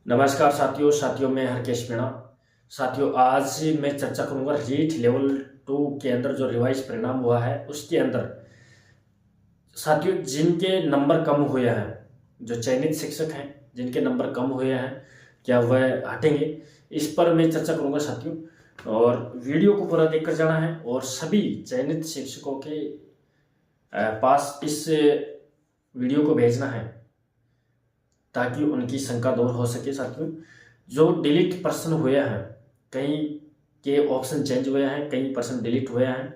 नमस्कार साथियों मैं हरकेश मीणा। साथियों आज मैं चर्चा करूंगा रीट लेवल 2 के अंदर जो रिवाइज परिणाम हुआ है उसके अंदर साथियों जिनके नंबर कम हुए हैं, जो चयनित शिक्षक हैं जिनके नंबर कम हुए हैं, क्या वह हटेंगे, इस पर मैं चर्चा करूंगा साथियों। और वीडियो को पूरा देखकर जाना है और सभी चयनित शिक्षकों के पास इस वीडियो को भेजना है ताकि उनकी शंका दूर हो सके साथियों। जो डिलीट पर्सन हुए हैं, कहीं के ऑप्शन चेंज हुए हैं, कई पर्सन डिलीट हुए हैं,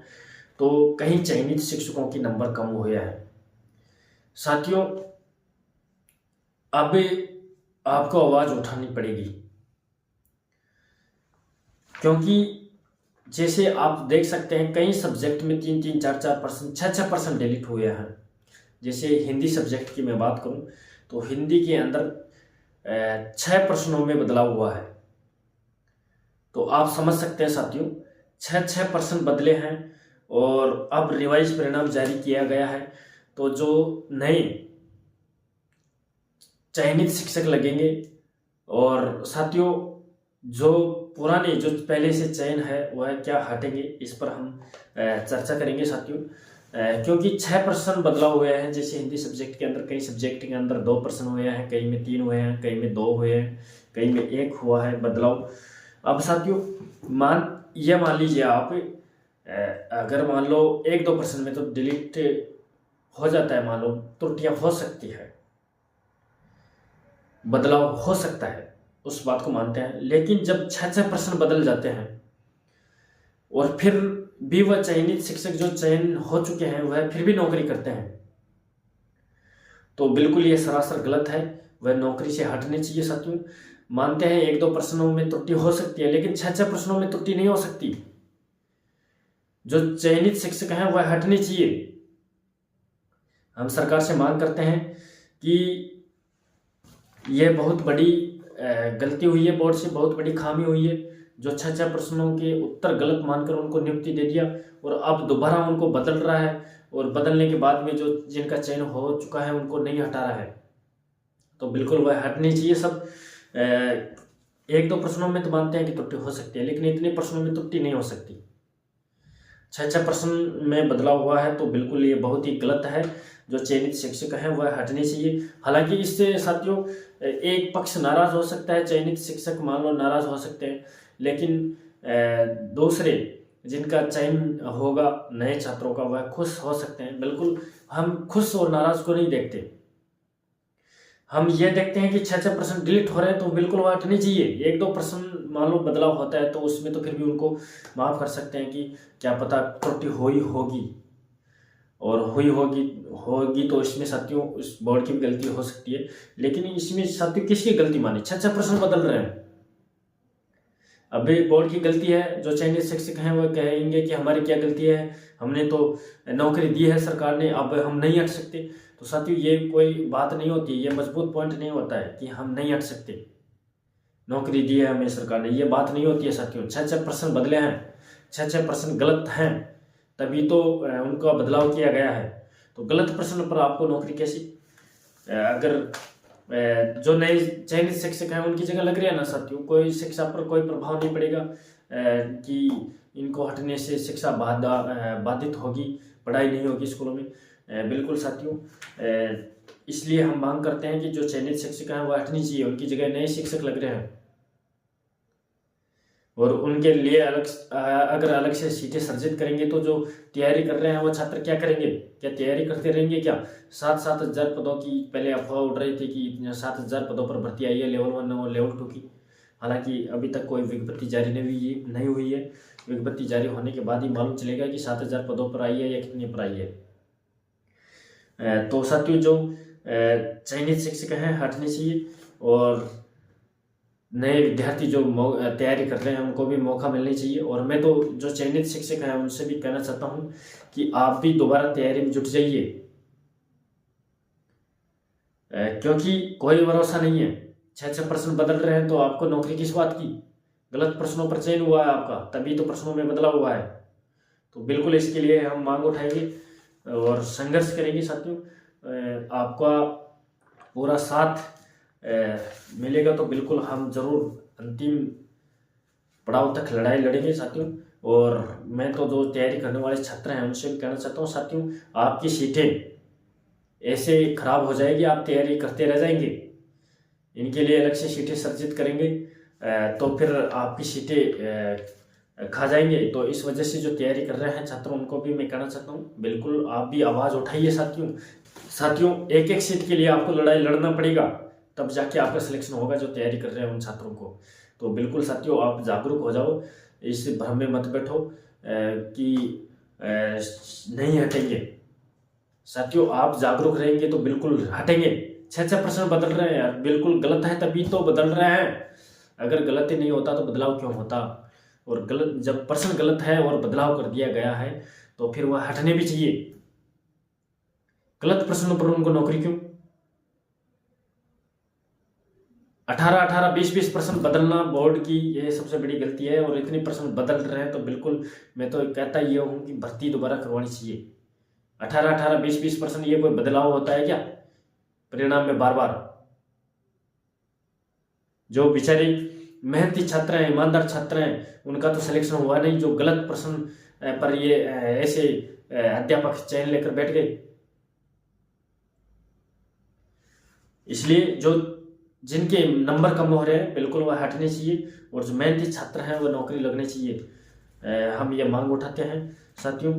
तो कहीं चयनित शिक्षकों की नंबर कम हुए हैं साथियों। अब आपको आवाज उठानी पड़ेगी, क्योंकि जैसे आप देख सकते हैं कई सब्जेक्ट में 3-3, 4-4 पर्सन, 6-6 पर्सन डिलीट हुए हैं। जैसे हिंदी सब्जेक्ट की मैं बात करूं तो हिंदी के अंदर 6 प्रश्नों में बदलाव हुआ है। तो आप समझ सकते हैं साथियों, 6-6 पर्सन बदले हैं और अब रिवाइज परिणाम जारी किया गया है। तो जो नए चयनित शिक्षक लगेंगे और साथियों जो पुराने जो पहले से चयन है वह क्या हटेंगे, इस पर हम चर्चा करेंगे साथियों। क्योंकि 6% बदलाव हुए हैं। जैसे हिंदी सब्जेक्ट के अंदर कई सब्जेक्ट के अंदर 2% हुए हैं, कई में 3 हुए हैं, कई में 2 हुए हैं, कई में 1 हुआ है बदलाव। अब साथियों मान लीजिए आप अगर मान लो 1-2% में तो डिलीट हो जाता है, मान लो त्रुटियां हो सकती है, बदलाव हो सकता है, उस बात को मानते हैं। लेकिन जब 6-6% बदल जाते हैं और फिर भी वह चयनित शिक्षक जो चयन हो चुके हैं वह फिर भी नौकरी करते हैं, तो बिल्कुल ये सरासर गलत है। वह नौकरी से हटने चाहिए साथियों। मानते हैं 1-2 प्रश्नों में त्रुटि हो सकती है, लेकिन 6-6 प्रश्नों में त्रुटि नहीं हो सकती। जो चयनित शिक्षक हैं वह हटने चाहिए। हम सरकार से मांग करते हैं कि यह बहुत बड़ी गलती हुई है, बोर्ड से बहुत बड़ी खामी हुई है। जो 6-6 प्रश्नों के उत्तर गलत मानकर उनको नियुक्ति दे दिया और अब दोबारा उनको बदल रहा है, और बदलने के बाद में जो जिनका चयन हो चुका है उनको नहीं हटा रहा है, तो बिल्कुल वह हटनी चाहिए सब। 1-2 प्रश्नों में तो मानते हैं कि त्रुटि हो सकती है, लेकिन इतने प्रश्नों में त्रुटि नहीं हो सकती। 6-6 प्रश्न में बदलाव हुआ है तो बिल्कुल ये बहुत ही गलत है। जो चयनित शिक्षक हैं वह हटने चाहिए। हालांकि इससे साथियों एक पक्ष नाराज हो सकता है, चयनित शिक्षक मान लो नाराज हो सकते हैं, लेकिन दूसरे जिनका चयन होगा नए छात्रों का वह खुश हो सकते हैं। बिल्कुल हम खुश और नाराज को नहीं देखते, हम ये देखते हैं कि 6-6% डिलीट हो रहे हैं तो बिल्कुल वो हटनी चाहिए। 1-2% मान लो बदलाव होता है तो उसमें तो फिर भी उनको माफ़ कर सकते हैं कि क्या पता त्रुटि हुई होगी, और हुई होगी तो इसमें साथियों उस बोर्ड की भी गलती हो सकती है। लेकिन इसमें साथियों किसकी गलती मानी, 6-6% बदल रहे हैं, अभी बोर्ड की गलती है। जो चयनित शिक्षक हैं वो कहेंगे कि हमारी क्या गलती है, हमने तो नौकरी दी है सरकार ने, अब हम नहीं हट सकते। तो साथियों ये कोई बात नहीं होती, ये मजबूत पॉइंट नहीं होता है कि हम नहीं हट सकते, नौकरी दी है हमें सरकार ने, ये बात नहीं होती है साथियों। 6-6% बदले हैं, 6-6% गलत हैं, तभी तो उनका बदलाव किया गया है। तो गलत प्रश्न पर आपको नौकरी कैसी, अगर जो नए चयनित शिक्षक हैं उनकी जगह लग रही है ना साथियों, कोई शिक्षा पर कोई प्रभाव नहीं पड़ेगा कि इनको हटने से शिक्षा बाधित होगी, पढ़ाई नहीं होगी स्कूलों में। बिल्कुल साथियों, इसलिए हम मांग करते हैं कि जो चयनित शिक्षक हैं वो हटनी चाहिए, उनकी जगह नए शिक्षक लग रहे हैं और उनके लिए अगर अलग से सीटें सर्जित करेंगे तो जो तैयारी कर रहे हैं वो छात्र क्या करेंगे, क्या तैयारी करते रहेंगे क्या। 7-7 हज़ार पदों की पहले अफवाह उड़ रही थी कि 7 हज़ार पदों पर भर्ती आई है लेवल 1 और लेवल 2 की। हालांकि अभी तक कोई विज्ञप्ति जारी नहीं हुई है। विज्ञप्ति जारी होने के बाद ही मालूम चलेगा कि 7 हज़ार पदों पर आई है या कितने पर आई है। तो साथियों जो चयनित शिक्षक हैं हटने चाहिए और नए विद्यार्थी जो तैयारी कर रहे हैं उनको भी मौका मिलना चाहिए। और मैं तो जो चयनित शिक्षक हैं उनसे भी कहना चाहता हूं कि आप भी दोबारा तैयारी में जुट जाइए, क्योंकि कोई भरोसा नहीं है। 6-6% बदल रहे हैं तो आपको नौकरी किस बात की, गलत प्रश्नों पर चयन हुआ है आपका, तभी तो प्रश्नों में बदलाव हुआ है। तो बिल्कुल इसके लिए हम मांग उठाएंगे और संघर्ष करेंगे साथियों। आपका पूरा साथ मिलेगा तो बिल्कुल हम जरूर अंतिम पड़ाव तक लड़ाई लड़ेंगे साथियों। और मैं तो जो तैयारी करने वाले छात्र हैं उनसे भी कहना चाहता हूँ साथियों, आपकी सीटें ऐसे खराब हो जाएगी, आप तैयारी करते रह जाएंगे, इनके लिए अलग से सीटें सर्जित करेंगे तो फिर आपकी सीटें खा जाएंगे। तो इस वजह से जो तैयारी कर रहे हैं छात्र उनको भी मैं कहना चाहता हूँ, बिल्कुल आप भी आवाज़ उठाइए साथियों। एक एक सीट के लिए आपको लड़ाई लड़ना पड़ेगा, तब जाके आपका सिलेक्शन होगा जो तैयारी कर रहे हैं उन छात्रों को। तो बिल्कुल साथियों आप जागरूक हो जाओ, इस भ्रम में मत बैठो कि नहीं हटेंगे। साथियों आप जागरूक रहेंगे तो बिल्कुल हटेंगे। 6 प्रश्न बदल रहे हैं यार, बिल्कुल गलत है तभी तो बदल रहे हैं। अगर गलत ही नहीं होता तो बदलाव क्यों होता। और गलत, जब प्रश्न गलत है और बदलाव कर दिया गया है तो फिर वह हटने भी चाहिए। गलत प्रश्नों पर उनको नौकरी क्यों? 18 20 प्रश्न बदलना बोर्ड की ये सबसे बड़ी गलती है। और इतने प्रश्न बदल रहे हैं तो बिल्कुल मैं तो कहता ये हूँ कि भर्ती दोबारा करवानी चाहिए। 18 20 प्रश्न ये कोई बदलाव होता है क्या परिणाम में बार बार? जो बेचारे मेहनती छात्र हैं, ईमानदार छात्र हैं, उनका तो सिलेक्शन हुआ नहीं, जो गलत प्रश्न पर ये ऐसे अध्यापक चयन लेकर बैठ गए। इसलिए जो जिनके नंबर कम हो रहे हैं बिल्कुल वह हटने चाहिए, और जो मेहनती छात्र हैं वह नौकरी लगने चाहिए। हम ये मांग उठाते हैं साथियों।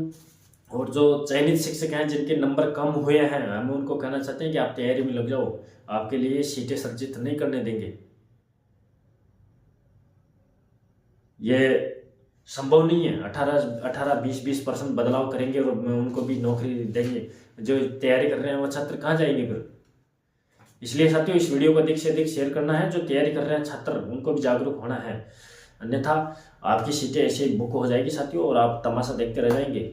और जो चयनित शिक्षक हैं जिनके नंबर कम हुए हैं, हम उनको कहना चाहते हैं कि आप तैयारी में लग जाओ, आपके लिए सीटें सर्जित नहीं करने देंगे। ये संभव नहीं है 18 20 परसेंट बदलाव करेंगे और उनको भी नौकरी देंगे। जो तैयारी कर रहे हैं वो छात्र कहाँ जाएंगे फिर? इसलिए साथियों इस वीडियो को अधिक से अधिक शेयर करना है। जो तैयारी कर रहे हैं छात्र उनको भी जागरूक होना है, अन्यथा आपकी सीटें ऐसे बुक हो जाएगी साथियों और आप तमाशा देखते रह जाएंगे।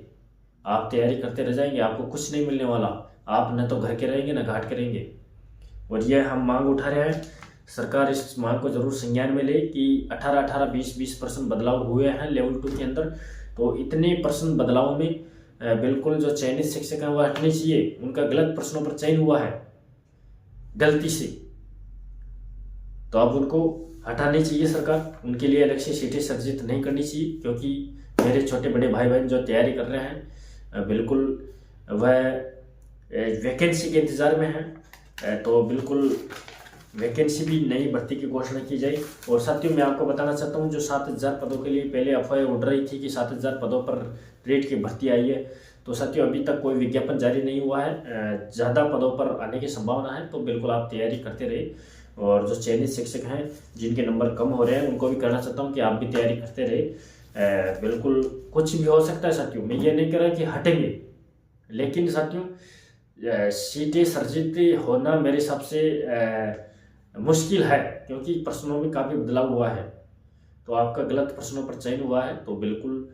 आप तैयारी करते रह जाएंगे, आपको कुछ नहीं मिलने वाला। आप न तो घर के रहेंगे न घाट के रहेंगे। और यह हम मांग उठा रहे हैं, सरकार इस मांग को जरूर संज्ञान में ले कि 18 20 परसेंट बदलाव हुए हैं लेवल 2 के अंदर। तो इतने परसेंट बदलाव में बिल्कुल जो चयनित शिक्षक हैं वह हटने चाहिए। उनका गलत प्रश्नों पर चयन हुआ है गलती से, तो अब उनको हटानी चाहिए सरकार। उनके लिए अलग से सीटें सर्जित नहीं करनी चाहिए, क्योंकि मेरे छोटे बड़े भाई बहन जो तैयारी कर रहे हैं बिल्कुल वह वैकेंसी के इंतज़ार में हैं। तो बिल्कुल वैकेंसी भी नई भर्ती की घोषणा की जाए। और साथियों मैं आपको बताना चाहता हूं, जो 7000 पदों के लिए पहले अफवाह उड़ रही थी कि 7000 पदों पर ट्रेड की भर्ती आई है, तो साथियों अभी तक कोई विज्ञापन जारी नहीं हुआ है। ज़्यादा पदों पर आने की संभावना है, तो बिल्कुल आप तैयारी करते रहिए। और जो चयनित शिक्षक हैं जिनके नंबर कम हो रहे हैं उनको भी कहना चाहता हूँ कि आप भी तैयारी करते रहे। बिल्कुल कुछ भी हो सकता है साथियों, मैं ये नहीं कह रहा कि हटेंगे, लेकिन साथियों सीटें सर्जित होना मेरे हिसाब से मुश्किल है, क्योंकि प्रश्नों में काफ़ी बदलाव हुआ है। तो आपका गलत प्रश्नों पर चयन हुआ है, तो बिल्कुल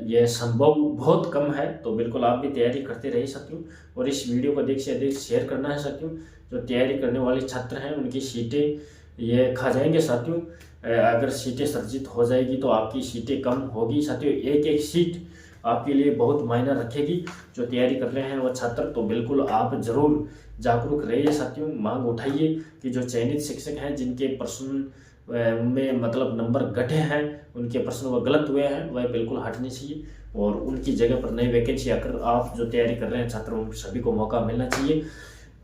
यह संभव बहुत कम है। तो बिल्कुल आप भी तैयारी करते रहिए साथियों। और इस वीडियो को अधिक से अधिक शेयर करना है साथियों। जो तैयारी करने वाले छात्र हैं उनकी सीटें ये खा जाएंगे साथियों। अगर सीटें सर्जित हो जाएगी तो आपकी सीटें कम होगी साथियों। एक एक सीट आपके लिए बहुत मायना रखेगी। जो तैयारी कर रहे हैं वो छात्र, तो बिल्कुल आप जरूर जागरूक रहिए साथियों। मांग उठाइए कि जो चयनित शिक्षक हैं जिनके प्रश्न में मतलब नंबर घटे हैं, उनके प्रश्न वह गलत हुए हैं, वह बिल्कुल हटने चाहिए। और उनकी जगह पर नई वैकेंसी आकर आप जो तैयारी कर रहे हैं छात्र, उन सभी को मौका मिलना चाहिए।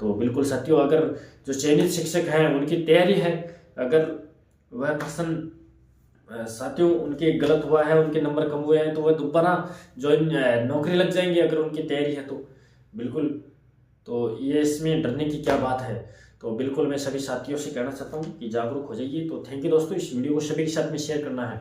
तो बिल्कुल साथियों अगर जो चयनित शिक्षक हैं उनकी तैयारी है, अगर वह प्रश्न साथियों उनके गलत हुआ है, उनके नंबर कम हुए हैं, तो वह दोबारा जो नौकरी लग जाएंगे अगर उनकी तैयारी है तो बिल्कुल। तो ये इसमें डरने की क्या बात है। तो बिल्कुल मैं सभी साथियों से कहना चाहता हूँ कि जागरूक हो जाइए। तो थैंक यू दोस्तों, इस वीडियो को सभी के साथ में शेयर करना है।